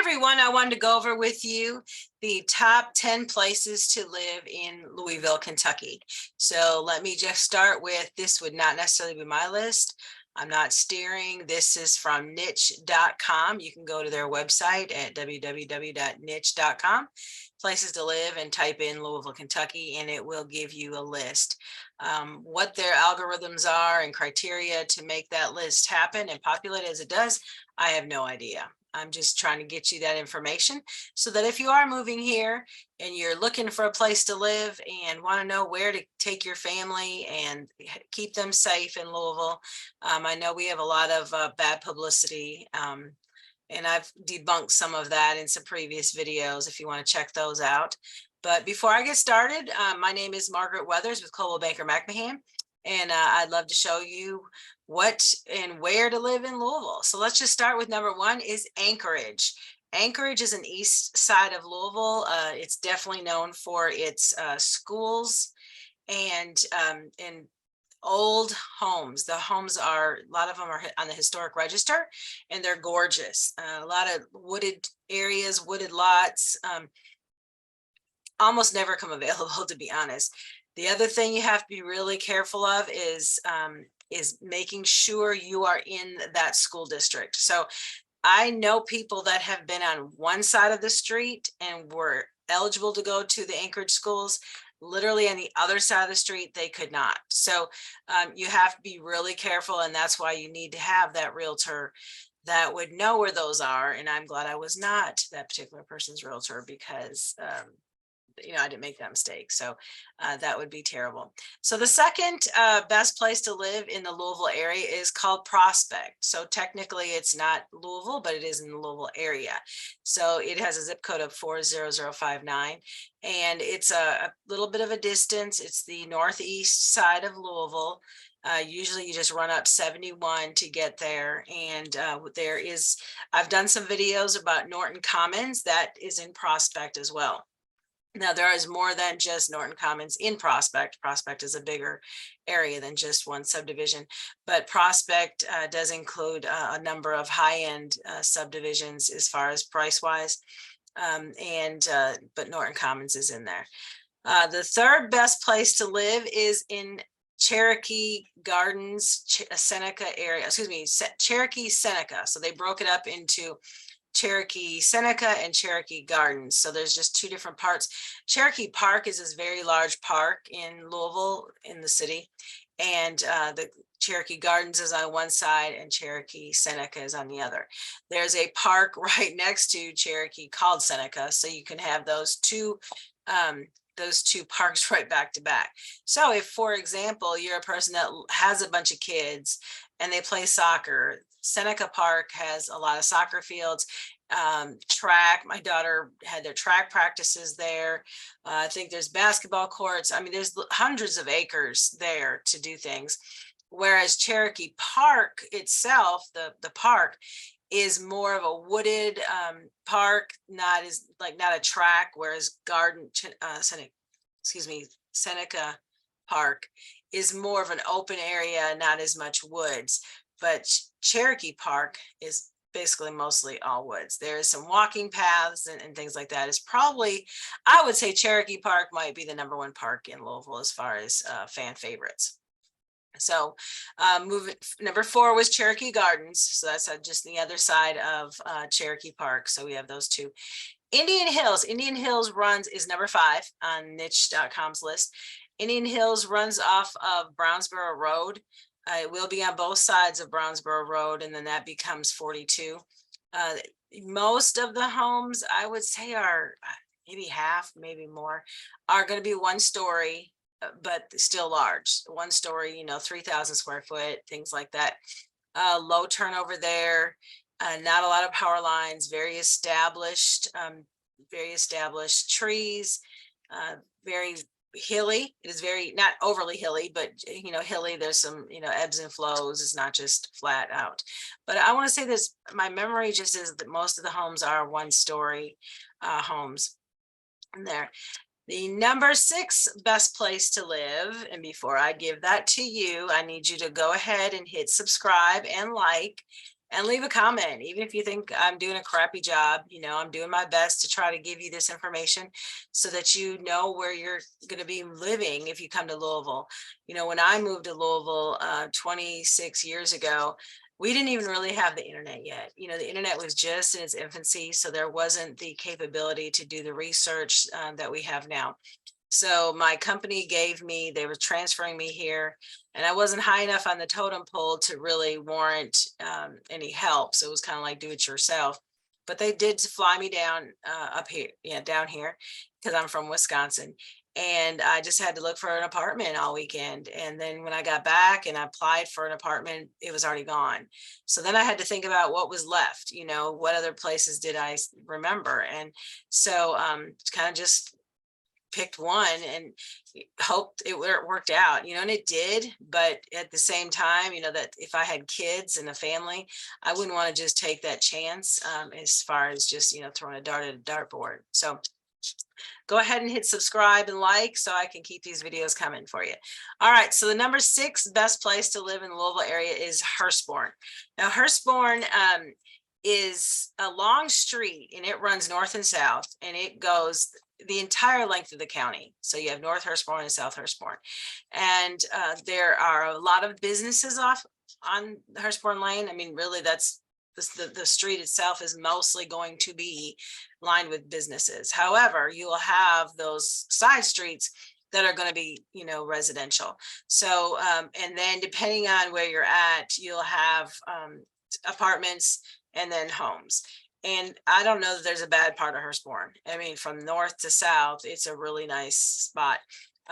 everyone, I wanted to go over with you the top 10 places to live in Louisville, Kentucky. So let me just start with, this would not necessarily be my list. I'm not steering. This is from niche.com. You can go to their website at www.niche.com, places to live, and type in Louisville, Kentucky, and it will give you a list. What their algorithms are and criteria to make that list happen and populate as it does, I have no idea. I'm just trying to get you that information so that if you are moving here and you're looking for a place to live and want to know where to take your family and keep them safe in Louisville, I know we have a lot of bad publicity, and I've debunked some of that in some previous videos if you want to check those out. But before I get started, my name is Margaret Weathers with Coldwell Banker McMahon, and I'd love to show you what and where to live in Louisville. So let's just start with number one is Anchorage. Anchorage is an east side of Louisville. It's definitely known for its schools and old homes. The homes are, a lot of them are on the historic register, and they're gorgeous. A lot of wooded areas, wooded lots, almost never come available, to be honest. The other thing you have to be really careful of is making sure you are in that school district. So I know people that have been on one side of the street and were eligible to go to the Anchorage schools. Literally on the other side of the street, they could not. So you have to be really careful, and that's why you need to have that realtor that would know where those are. And I'm glad I was not that particular person's realtor, because I didn't make that mistake. So that would be terrible. So the second best place to live in the Louisville area is called Prospect. So technically it's not Louisville, but it is in the Louisville area. So it has a zip code of 40059, and it's a little bit of a distance. It's the northeast side of Louisville. Usually you just run up 71 to get there. And I've done some videos about Norton Commons that is in Prospect as well. Now, there is more than just Norton Commons in Prospect. Prospect is a bigger area than just one subdivision, but Prospect does include a number of high-end subdivisions as far as price-wise, but Norton Commons is in there. The third best place to live is in Cherokee Gardens, Seneca area, Cherokee Seneca. So they broke it up into Cherokee Seneca and Cherokee Gardens. So there's just two different parts. Cherokee Park is this very large park in Louisville in the city, and the Cherokee Gardens is on one side and Cherokee Seneca is on the other. There's a park right next to Cherokee called Seneca, so you can have those two parks right back to back. So if, for example, you're a person that has a bunch of kids and they play soccer, Seneca Park has a lot of soccer fields, track. My daughter had their track practices there. I think there's basketball courts. I mean, there's hundreds of acres there to do things. Whereas Cherokee Park itself, the park, is more of a wooded park, not a track, whereas Seneca Park is more of an open area, not as much woods. But Cherokee Park is basically mostly all woods. There is some walking paths and things like that. It's probably, I would say Cherokee Park might be the #1 park in Louisville as far as fan favorites. So number 4 was Cherokee Gardens. So that's just the other side of Cherokee Park. So we have those two. Indian Hills. Indian Hills is number 5 on niche.com's list. Indian Hills runs off of Brownsboro Road. It will be on both sides of Brownsboro Road, and then that becomes 42. Most of the homes, I would say, are maybe half, maybe more, are going to be 1 story, but still large. 1 story, 3,000 square foot, things like that. Low turnover there. Not a lot of power lines. Very established trees. Very hilly. It is very, not overly hilly, but hilly. There's some ebbs and flows. It's not just flat out. But I want to say this, my memory just is that most of the homes are 1 story homes in there. The number 6 best place to live, and before I give that to you, I need you to go ahead and hit subscribe and like, and leave a comment. Even if you think I'm doing a crappy job, I'm doing my best to try to give you this information so that you know where you're going to be living if you come to Louisville. When I moved to Louisville 26 years ago, we didn't even really have the internet yet. The internet was just in its infancy, so there wasn't the capability to do the research that we have now. So my company they were transferring me here, and I wasn't high enough on the totem pole to really warrant any help. So it was kind of like do it yourself. But they did fly me down down here, because I'm from Wisconsin. And I just had to look for an apartment all weekend. And then when I got back and I applied for an apartment, it was already gone. So then I had to think about what was left, what other places did I remember? And so kind of just picked one and hoped it worked out, and it did. But at the same time, that if I had kids and a family, I wouldn't want to just take that chance as far as just, throwing a dart at a dartboard. So go ahead and hit subscribe and like so I can keep these videos coming for you. All right, so the number 6 best place to live in the Louisville area is Hurstbourne. Now, Hurstbourne is a long street, and it runs north and south, and it goes the entire length of the county. So you have North Hurstbourne and South Hurstbourne, and there are a lot of businesses off on Hurstbourne Lane. I mean, really, that's the street itself is mostly going to be lined with businesses. However, you will have those side streets that are going to be, residential. So, and then depending on where you're at, you'll have apartments and then homes. And I don't know that there's a bad part of Hurstbourne. I mean, from north to south, it's a really nice spot.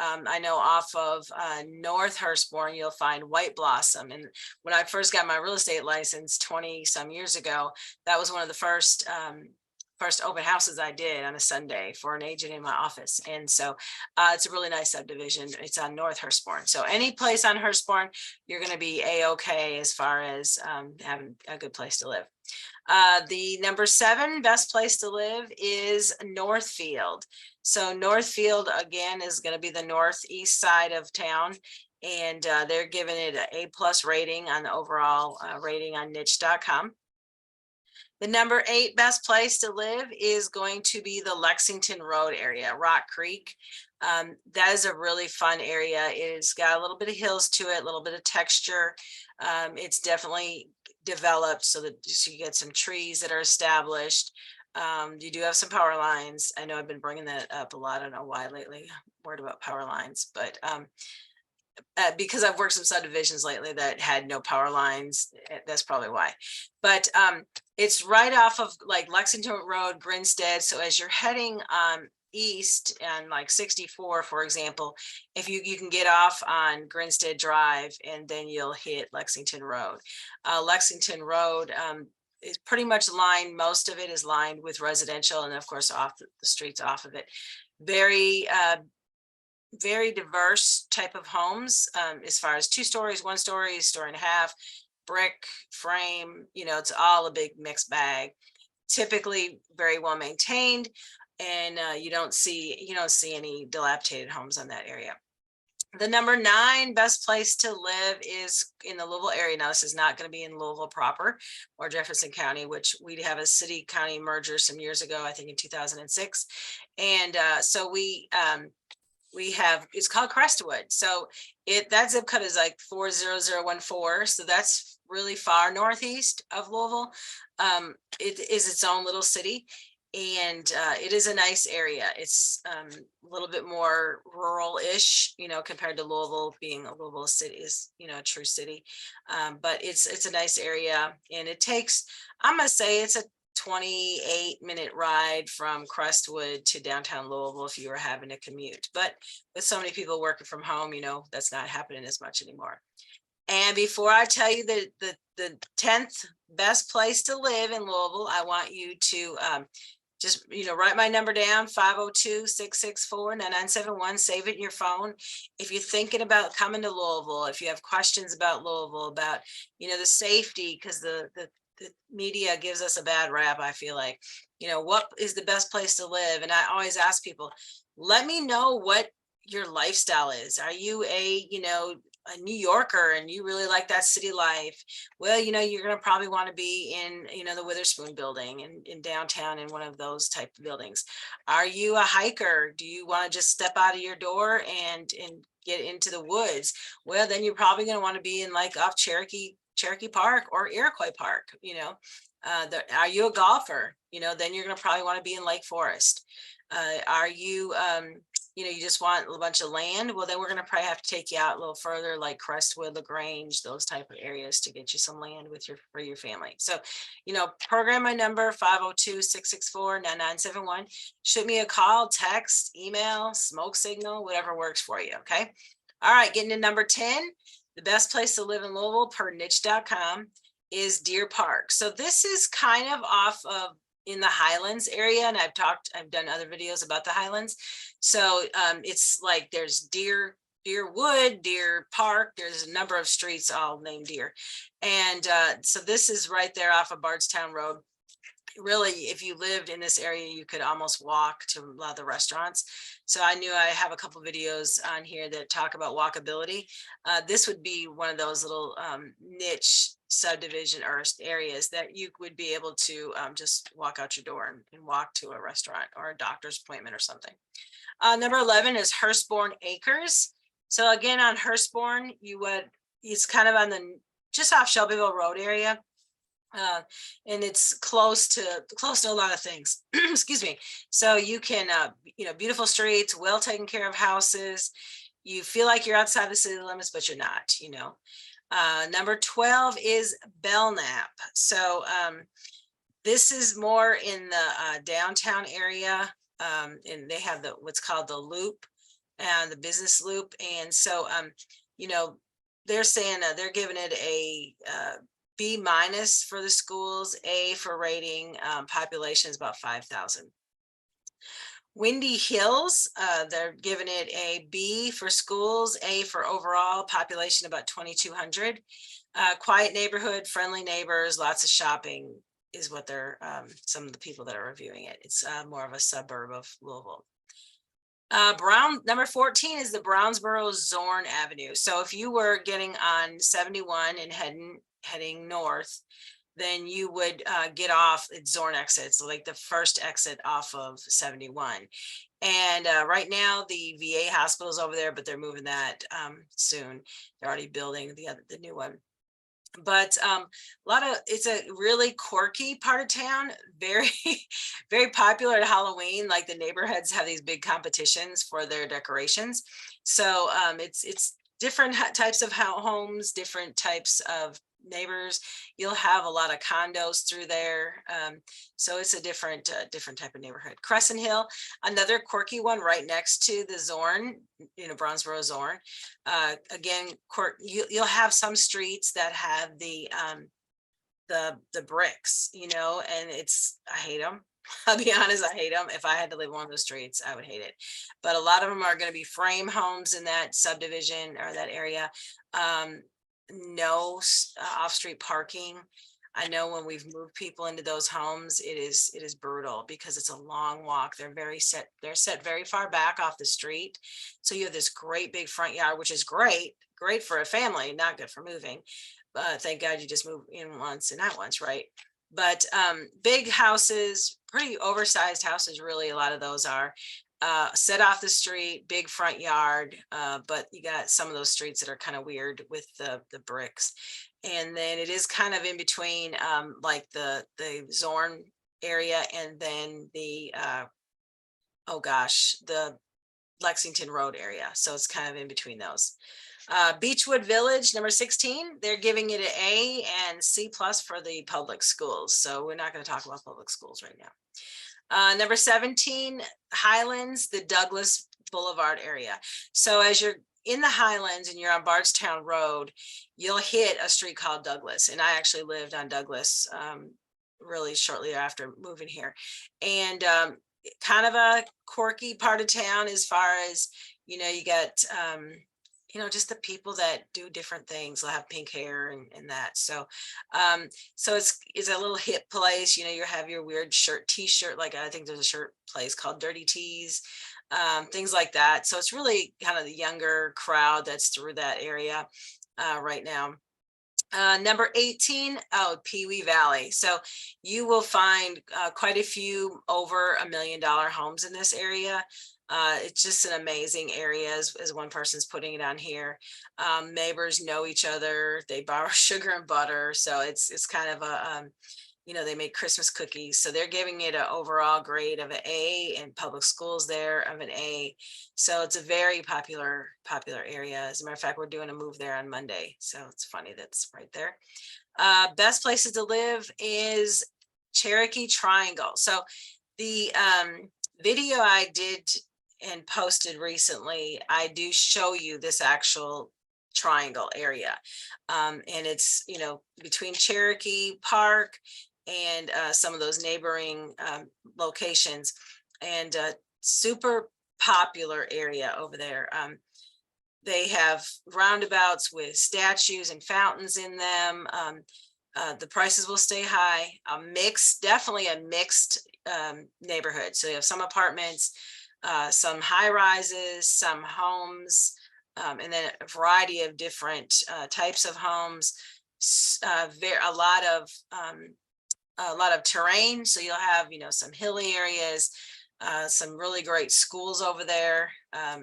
I know off of North Hurstbourne, you'll find White Blossom. And when I first got my real estate license 20 some years ago, that was one of the first open houses I did on a Sunday for an agent in my office. And so it's a really nice subdivision. It's on North Hurstbourne. So any place on Hurstbourne, you're going to be a-okay as far as having a good place to live. The number 7 best place to live is Northfield. So Northfield, again, is going to be the northeast side of town. And they're giving it an A+ rating on the overall rating on niche.com. The number 8 best place to live is going to be the Lexington Road area, Rock Creek. That is a really fun area. It's got a little bit of hills to it, a little bit of texture. It's definitely developed so you get some trees that are established. You do have some power lines. I know I've been bringing that up a lot. I don't know why lately, word about power lines, but because I've worked some subdivisions lately that had no power lines. That's probably why. But it's right off of like Lexington Road, Grinstead. So as you're heading east and like 64, for example, if you can get off on Grinstead Drive and then you'll hit Lexington Road. Lexington Road is pretty much lined. Most of it is lined with residential, and of course off the streets off of it. Very diverse type of homes as far as 2 stories, 1 story, story and a half, brick, frame, it's all a big mixed bag. Typically very well maintained, and you don't see any dilapidated homes on that area. The number 9 best place to live is in the Louisville area. Now, this is not going to be in Louisville proper or Jefferson County, which we have a city-county merger some years ago, I think in 2006. And so we have, it's called Crestwood. So that zip code is like 40014. So that's really far northeast of Louisville. It is its own little city, and it is a nice area. It's a little bit more rural-ish, compared to Louisville. Being a Louisville city is, a true city. But it's a nice area, and it takes, I'm gonna say it's a 28-minute ride from Crestwood to downtown Louisville if you were having a commute. But with so many people working from home, that's not happening as much anymore. And before I tell you the 10th best place to live in Louisville, I want you to just, write my number down, 502-664-9971. Save it in your phone. If you're thinking about coming to Louisville, if you have questions about Louisville, about, the safety, because the media gives us a bad rap, I feel like, what is the best place to live? And I always ask people, let me know what your lifestyle is. Are you a a New Yorker and you really like that city life, well, you're going to probably want to be in, the Witherspoon building in downtown, in one of those type of buildings. Are you a hiker? Do you want to just step out of your door and get into the woods? Well, then you're probably going to want to be in like off Cherokee Park or Iroquois Park. Are you a golfer? Then you're going to probably want to be in Lake Forest. Are you, you just want a bunch of land? Well, then we're going to probably have to take you out a little further, like Crestwood, LaGrange, those type of areas to get you some land for your family. So, program my number 502-664-9971. Shoot me a call, text, email, smoke signal, whatever works for you. Okay. All right. Getting to number 10, the best place to live in Louisville per niche.com is Deer Park. So this is kind of off of in the Highlands area, and I've done other videos about the Highlands. So it's like there's Deer Wood, Deer Park. There's a number of streets all named Deer, and so this is right there off of Bardstown Road. Really, if you lived in this area, you could almost walk to a lot of the restaurants. So I knew I have a couple videos on here that talk about walkability. This would be one of those little niche subdivision or areas that you would be able to just walk out your door and walk to a restaurant or a doctor's appointment or something. Number 11 is Hurstbourne Acres. So again, on Hurstbourne, it's kind of on just off Shelbyville Road area. And it's close to a lot of things. Excuse me. So you can, beautiful streets, well taken care of houses. You feel like you're outside the city limits, but you're not. Number 12 is Belknap. So this is more in the downtown area, and they have what's called the Loop and the business loop. And so, they're saying they're giving it a B- for the schools, A for rating. Population is about 5,000. Windy Hills, they're giving it a B for schools, A for overall, population about 2,200. Quiet neighborhood, friendly neighbors, lots of shopping is what they're some of the people that are reviewing it. It's more of a suburb of Louisville. Number 14 is the Brownsboro Zorn Avenue. So if you were getting on 71 and heading north, then you would get off at Zorn exit, so like the first exit off of 71. And right now the VA hospital is over there, but they're moving that soon. They're already building the new one. But it's a really quirky part of town, very very popular at Halloween. Like the neighborhoods have these big competitions for their decorations. So it's different types of homes, different types of neighbors. You'll have a lot of condos through there. So it's a different type of neighborhood. Crescent Hill, another quirky one right next to the Zorn, Brownsboro Zorn. Again, you'll have some streets that have the bricks, and I hate them. I'll be honest, I hate them. If I had to live on one of those streets, I would hate it. But a lot of them are going to be frame homes in that subdivision or that area. No off-street parking. I know when we've moved people into those homes, it is brutal because it's a long walk. They're set very far back off the street. So you have this great big front yard, which is great for a family, not good for moving. Thank God you just move in once and not once, right? But big houses, pretty oversized houses, really, a lot of those are set off the street, big front yard, but you got some of those streets that are kind of weird with the bricks. And then it is kind of in between like the Zorn area and then the the Lexington Road area. So it's kind of in between those. Beechwood Village, number 16, they're giving it an A and C+ for the public schools. So we're not going to talk about public schools right now. Number 17, Highlands, the Douglas Boulevard area. So as you're in the Highlands and you're on Bardstown Road, you'll hit a street called Douglas. And I actually lived on Douglas really shortly after moving here. And kind of a quirky part of town as far as, you got, just the people that do different things. They'll have pink hair and that. So it's a little hip place. You have your weird t-shirt, like I think there's a shirt place called Dirty Tees. things like that. So it's really kind of the younger crowd that's through that area right now. Number 18, Pee Wee Valley. So you will find quite a few over $1 million homes in this area. It's just an amazing area, as one person's putting it on here. Neighbors know each other. They borrow sugar and butter. So it's kind of a, they make Christmas cookies. So they're giving it an overall grade of an A, and public schools there of an A. So it's a very popular area. As a matter of fact, we're doing a move there on Monday. So it's funny that's right there. Best places to live is Cherokee Triangle. So the video I did and posted recently, I do show you this actual triangle area. And it's, between Cherokee Park and some of those neighboring locations, and super popular area over there. They have roundabouts with statues and fountains in them. The prices will stay high. Definitely a mixed neighborhood. So you have some apartments, some high rises, some homes, and then a variety of different types of homes. A lot of terrain. So you'll have, some hilly areas, some really great schools over there,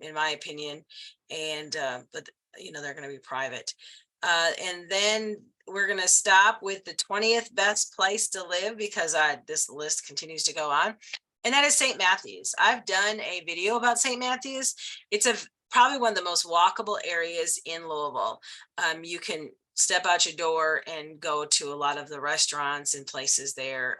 in my opinion. And, but they're going to be private. And then we're going to stop with the 20th best place to live, because this list continues to go on. And that is St. Matthews. I've done a video about St. Matthews. It's probably one of the most walkable areas in Louisville. You can step out your door and go to a lot of the restaurants and places there.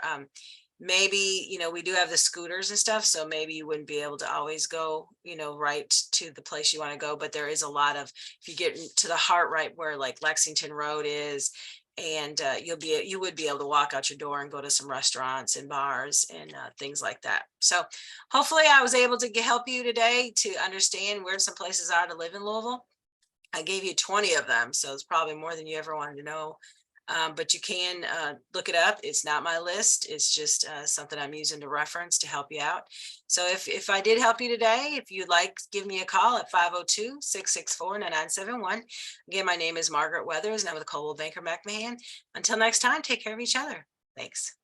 Maybe, we do have the scooters and stuff, so maybe you wouldn't be able to always go, right to the place you want to go. But there is a lot of, if you get to the heart, right where like Lexington Road is, and you would be able to walk out your door and go to some restaurants and bars and things like that. So hopefully I was able to help you today to understand where some places are to live in Louisville. I gave you 20 of them, so it's probably more than you ever wanted to know. But you can look it up. It's not my list. It's just something I'm using to reference to help you out. So if I did help you today, if you'd like, give me a call at 502-664-9971. Again, my name is Margaret Weathers, and I'm with Coldwell Banker McMahon. Until next time, take care of each other. Thanks.